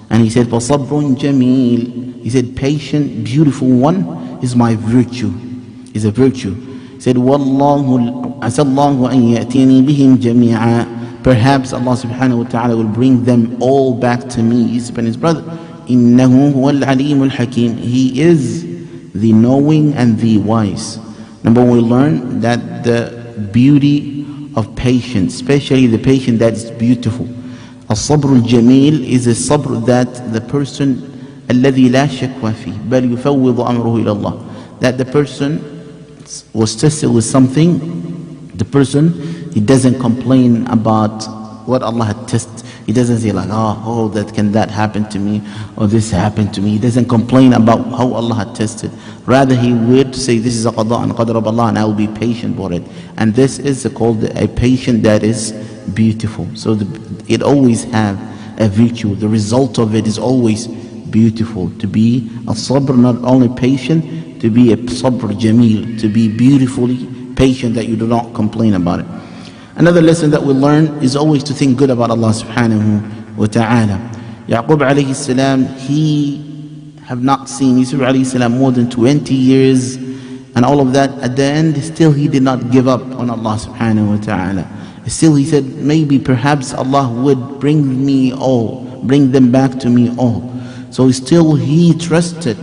And he said, فَصَبْرٌ جَمِيلٌ. He said, patient, beautiful one is my virtue, is a virtue. He said, وَاللَّهُ عَسَى اللَّهُ أَن يَأْتِينِي بِهِمْ جَمِيعًا. Perhaps Allah subhanahu wa ta'ala will bring them all back to me, Yusuf and his brother. إِنَّهُ هُوَ الْعَلِيمُ الْحَكِيمُ. He is the knowing and the wise. Number one, we learn that the beauty of patience, especially the patience that is beautiful. الصبر الجميل is a sabr that the person الذي لا شكوى فيه بل يفوض أمره إلى الله. That the person was tested with something, the person, he doesn't complain about what Allah had tested. He doesn't say like, that happen to me, or this happened to me. He doesn't complain about how Allah had tested. Rather, he would say, this is a qada and qadr of Allah, and I will be patient for it. And this is called a patient that is beautiful. So it always have a virtue. The result of it is always beautiful. To be a sabr, not only patient, to be a sabr jameel, to be beautifully patient, that you do not complain about it. Another lesson that we learn is always to think good about Allah subhanahu wa ta'ala. Yaqub alayhi salam, he have not seen Yusuf alayhi salam more than 20 years, and all of that. At the end, still he did not give up on Allah subhanahu wa ta'ala. Still he said, maybe perhaps Allah would bring them back to me all. So still he trusted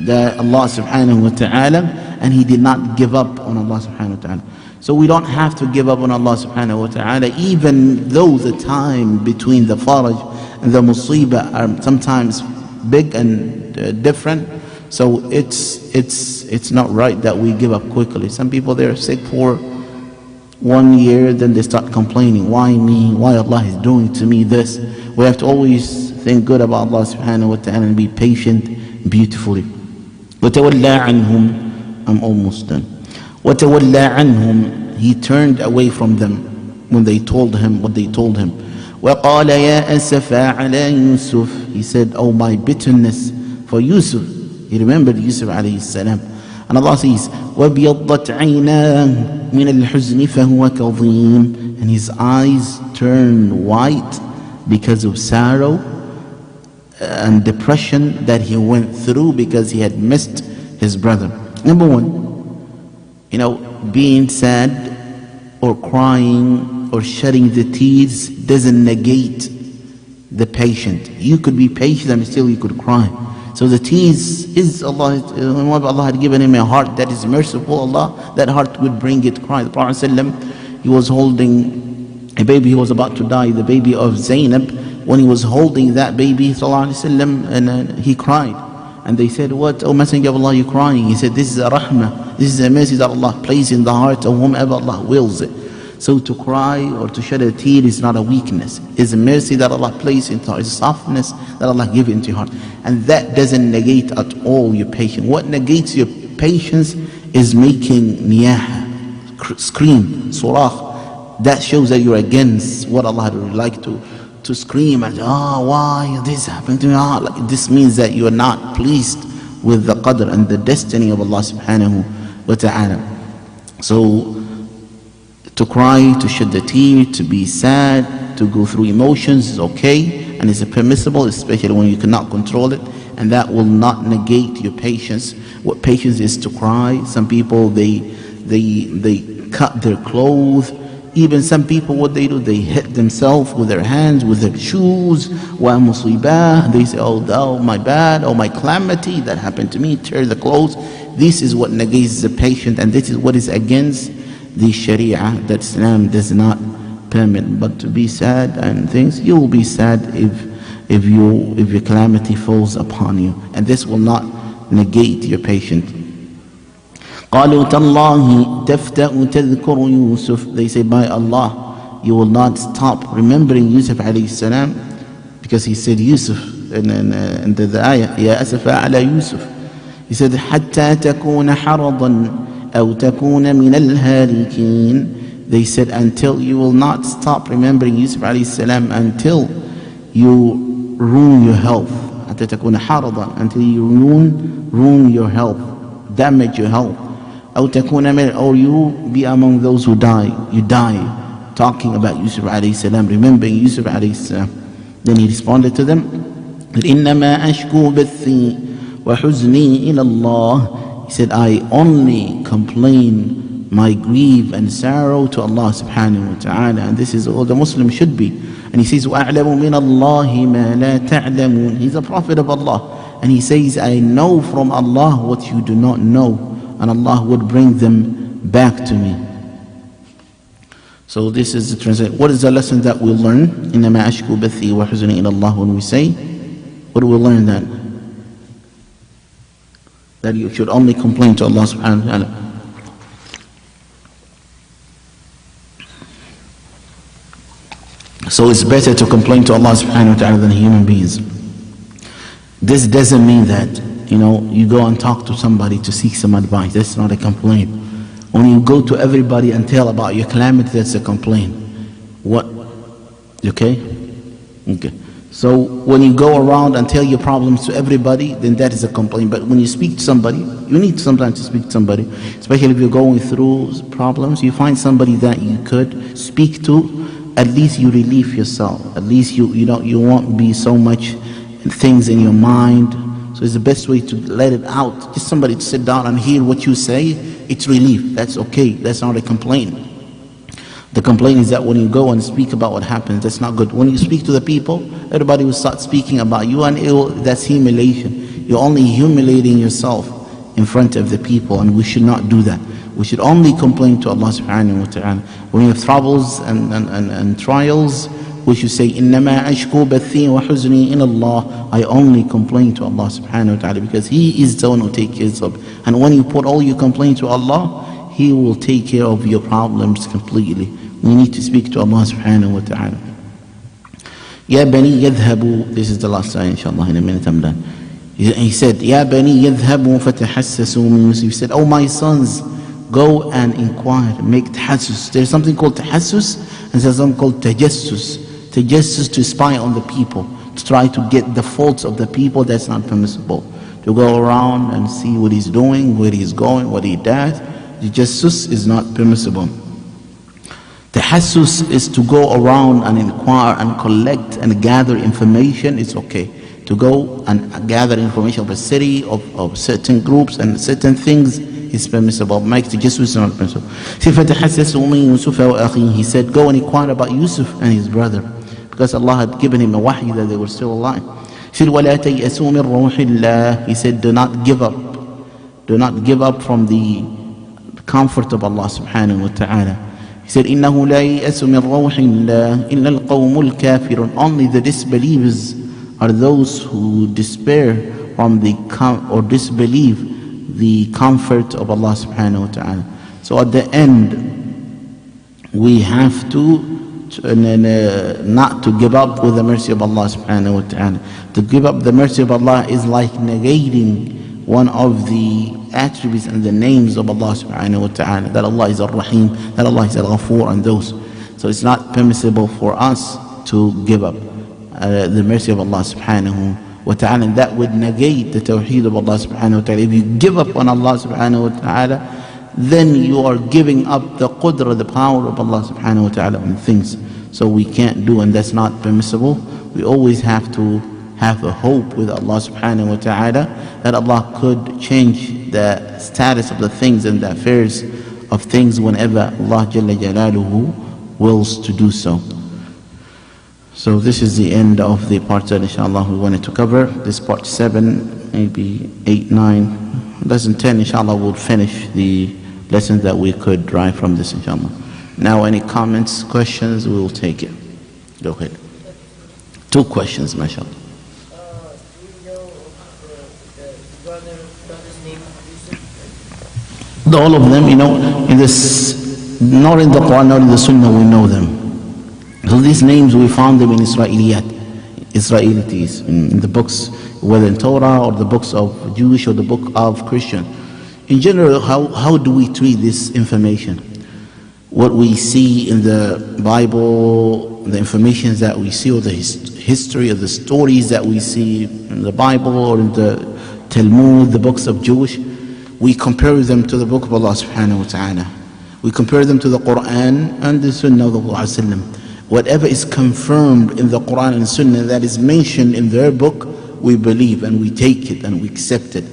that Allah subhanahu wa ta'ala, and he did not give up on Allah subhanahu wa ta'ala. So we don't have to give up on Allah subhanahu wa ta'ala, even though the time between the faraj and the musibah are sometimes big and different. So it's not right that we give up quickly. Some people, they're sick for 1 year, then they start complaining, why me, why Allah is doing to me this. We have to always think good about Allah subhanahu wa ta'ala and be patient beautifully. وَتَوَلَّى عَنْهُمْ. I'm almost done. وَتَوَلَّى عَنْهُمْ. He turned away from them when they told him what they told him. وَقَالَ يَا أَسَفَا عَلَى يُوسُف. He said, oh my bitterness for Yusuf. He remembered Yusuf alayhi salam. And Allah says, وَبْيَضَّتْ عَيْنَاهُ مِنَ الْحُزْنِ فَهُوَ كَظِيمٌ. And his eyes turned white because of sorrow and depression that he went through because he had missed his brother. Number one, being sad or crying or shedding the tears doesn't negate the patient. You could be patient and still you could cry. So the tears is Allah had given him a heart that is merciful. Allah, that heart would bring it cry. The Prophet ﷺ, he was holding a baby, he was about to die, the baby of Zainab. When he was holding that baby, ﷺ, and he cried. And they said, what, O Messenger of Allah, you crying? He said, this is a rahmah, this is a mercy that Allah places in the heart of whomever Allah wills it. So to cry or to shed a tear is not a weakness. It's a mercy that Allah places into heart. It's a softness that Allah gives into your heart. And that doesn't negate at all your patience. What negates your patience is making niyah, scream, surah. That shows that you're against what Allah would like to scream and why this happened to me? This means that you are not pleased with the qadr and the destiny of Allah subhanahu wa ta'ala. So to cry, to shed the tear, to be sad, to go through emotions is okay, and it's permissible, especially when you cannot control it, and that will not negate your patience. What patience is to cry. Some people, they cut their clothes. Even some people, what they do, they hit themselves with their hands, with their shoes. Wa musibah, they say, oh my bad, oh my calamity that happened to me, tear the clothes. This is what negates the patient, and this is what is against the Sharia, that Islam does not permit. But to be sad and things, you will be sad if your calamity falls upon you, and this will not negate your patient. قالوا تالله تفتأ تذكر يوسف. They say, by Allah, you will not stop remembering Yusuf alayhi salam, because he said Yusuf in the ayah, يا أسفا على يوسف. He said حتى تكون حرضا أو تكون من الهالكين. They said, until you will not stop remembering Yusuf alayhi salam, until you ruin your health. حتى تكون حرضا, until you ruin your health, damage your health. أو تكون من, or you be among those who die. You die talking about Yusuf alayhi salam, remembering Yusuf alayhi salam. Then he responded to them, إنما أشكو بثي وحزني إلى الله. He said, I only complain my grief and sorrow to Allah subhanahu wa ta'ala, and this is all the Muslim should be. And he says, وأعلم من الله ما لا تعلمون. He's a prophet of Allah, and he says, I know from Allah what you do not know, and Allah would bring them back to me. So this is the translation. What is the lesson that we'll learn? إنما أشكو بثي وحزني إلى الله. When we say, what do we learn then? That you should only complain to Allah subhanahu wa ta'ala. So it's better to complain to Allah subhanahu wa ta'ala than human beings. This doesn't mean that, you go and talk to somebody to seek some advice. That's not a complaint. When you go to everybody and tell about your calamity, that's a complaint. What? Okay? Okay. So when you go around and tell your problems to everybody, then that is a complaint. But when you speak to somebody, you need sometimes to speak to somebody, especially if you're going through problems. You find somebody that you could speak to. At least you relieve yourself. At least you won't be so much things in your mind. So it's the best way to let it out. Just somebody to sit down and hear what you say. It's relief. That's okay. That's not a complaint. The complaint is that when you go and speak about what happens, that's not good. When you speak to the people, everybody will start speaking about you, and that's humiliation. You're only humiliating yourself in front of the people, and we should not do that. We should only complain to Allah subhanahu wa ta'ala. When you have troubles and trials, we should say, إِنَّمَا أَشْكُو بَثِّي وَحُزْنِي إِلَى اللَّهِ. I only complain to Allah subhanahu wa ta'ala, because He is the one who takes care of. And when you put all your complaints to Allah, He will take care of your problems completely. We need to speak to Allah subhanahu wa ta'ala. Ya bani yadhhabu. This is the last ayah, inshallah. In a minute I'm done. He said, Ya bani yadhhabu fatahassasu min Yusuf. He said, oh my sons, go and inquire, make tahassus. There's something called tahassus, and there's something called tajassus. Tajassus, to spy on the people, to try to get the faults of the people. That's not permissible. To go around and see what he's doing, where he's going, what he does. Tajassus is not permissible. Tahassus is to go around and inquire and collect and gather information. It's okay to go and gather information of a city, of certain groups and certain things is permissible. Make tajassus is not permissible. He said, go and inquire about Yusuf and his brother, because Allah had given him a wahy that they were still alive. He said, وَلَا تَيْأَسُوا مِنْ رَوْحِ اللَّهِ. He said, do not give up. Do not give up from the comfort of Allah subhanahu wa ta'ala. He said, إِنَّهُ لَا يَيْأَسُ مِنْ رَوْحِ اللَّهِ إِلَّا الْقَوْمُ الْكَافِرُونَ. Only the disbelievers are those who despair from or disbelieve the comfort of Allah subhanahu wa ta'ala. So at the end, we have to not to give up with the mercy of Allah subhanahu wa ta'ala. To give up the mercy of Allah is like negating one of the attributes and the names of Allah subhanahu wa ta'ala, that Allah is Ar-Rahim, that Allah is Al-Ghafur, and those. So it's not permissible for us to give up the mercy of Allah subhanahu wa ta'ala, and that would negate the tawheed of Allah subhanahu wa ta'ala. If you give up on Allah subhanahu wa ta'ala, then you are giving up the qudra, the power of Allah subhanahu wa ta'ala on things. So we can't do, and that's not permissible. We always have to have a hope with Allah subhanahu wa ta'ala that Allah could change the status of the things and the affairs of things whenever Allah Jalla Jalaluhu wills to do so. So this is the end of the part that inshallah we wanted to cover. This part 7, maybe 8, 9, lesson 10 inshallah we'll finish the lessons that we could derive from this inshallah. Now any comments, questions, we will take it. Go ahead. 2 questions, mashallah. Do you know the brother's name, Yususf? All of them, in this, not in the Quran, not in the Sunnah, we know them. So these names, we found them in Israelites, in the books, whether in Torah or the books of Jewish or the book of Christian. In general, how do we treat this information? What we see in the Bible, the information that we see, or the history of the stories that we see in the Bible or in the Talmud, the books of Jewish, we compare them to the book of Allah subhanahu wa ta'ala. We compare them to the Quran and the Sunnah of the Prophet. Whatever is confirmed in the Quran and Sunnah that is mentioned in their book, we believe and we take it and we accept it.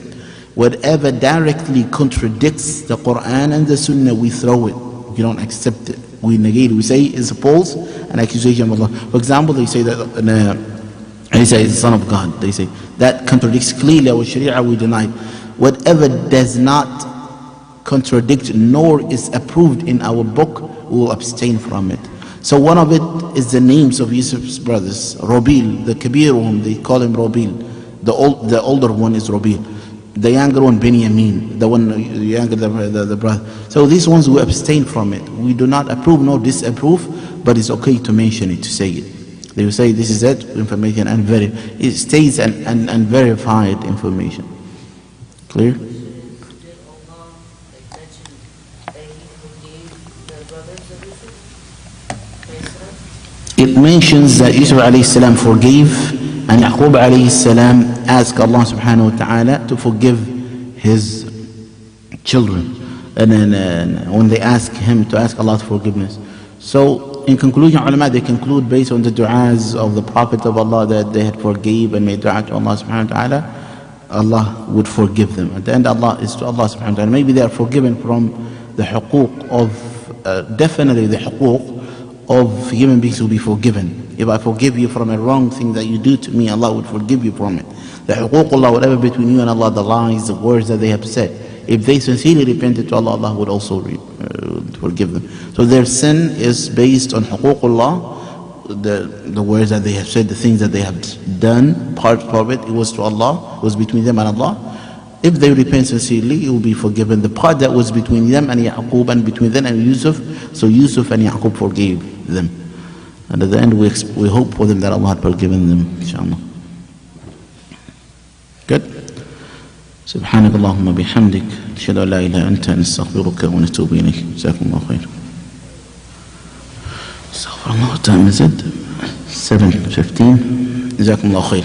Whatever directly contradicts the Quran and the Sunnah, we throw it. We don't accept it. We negate it. We say it's a false an accusation of Allah. For example, they say that they say it's the Son of God. They say that contradicts clearly our Sharia. We deny. Whatever does not contradict nor is approved in our book, we will abstain from it. So one of it is the names of Yusuf's brothers. Robil, the Kabir one, they call him Robil. The older one is Robil. The younger one, Benjamin, the younger the brother. So these ones we abstain from it. We do not approve nor disapprove, but it's okay to mention it, to say it. They will say this is that information and it stays and verified information. Clear? It mentions that Yusuf alayhi salam forgave, and Yaqub alayhi salam asked Allah subhanahu wa ta'ala to forgive his children. And then when they ask him to ask Allah forgiveness. So in conclusion, ulama, they conclude based on the du'as of the Prophet of Allah that they had forgave and made du'a to Allah subhanahu wa ta'ala, Allah would forgive them. At the end, Allah is to Allah subhanahu wa ta'ala. Maybe they are forgiven from the huquq of, definitely the huquq of human beings will be forgiven. If I forgive you from a wrong thing that you do to me, Allah would forgive you from it. The huququllah, whatever between you and Allah, the lies, the words that they have said, if they sincerely repented to Allah, Allah would also forgive them. So their sin is based on huququllah, the words that they have said, the things that they have done, part of it was to Allah, was between them and Allah. If they repent sincerely, it will be forgiven. The part that was between them and Yaqub and between them and Yusuf, so Yusuf and Yaqub forgave them. And at the end, we hope for them that Allah had forgiven them, inshallah. Good. سبحانك اللهم بحمدك أشهد أن لا إله إلا أنت نستغفرك ونتوب إليك جزاكم الله خير. استغفر الله. What time is it? 7:15. جزاكم الله خير.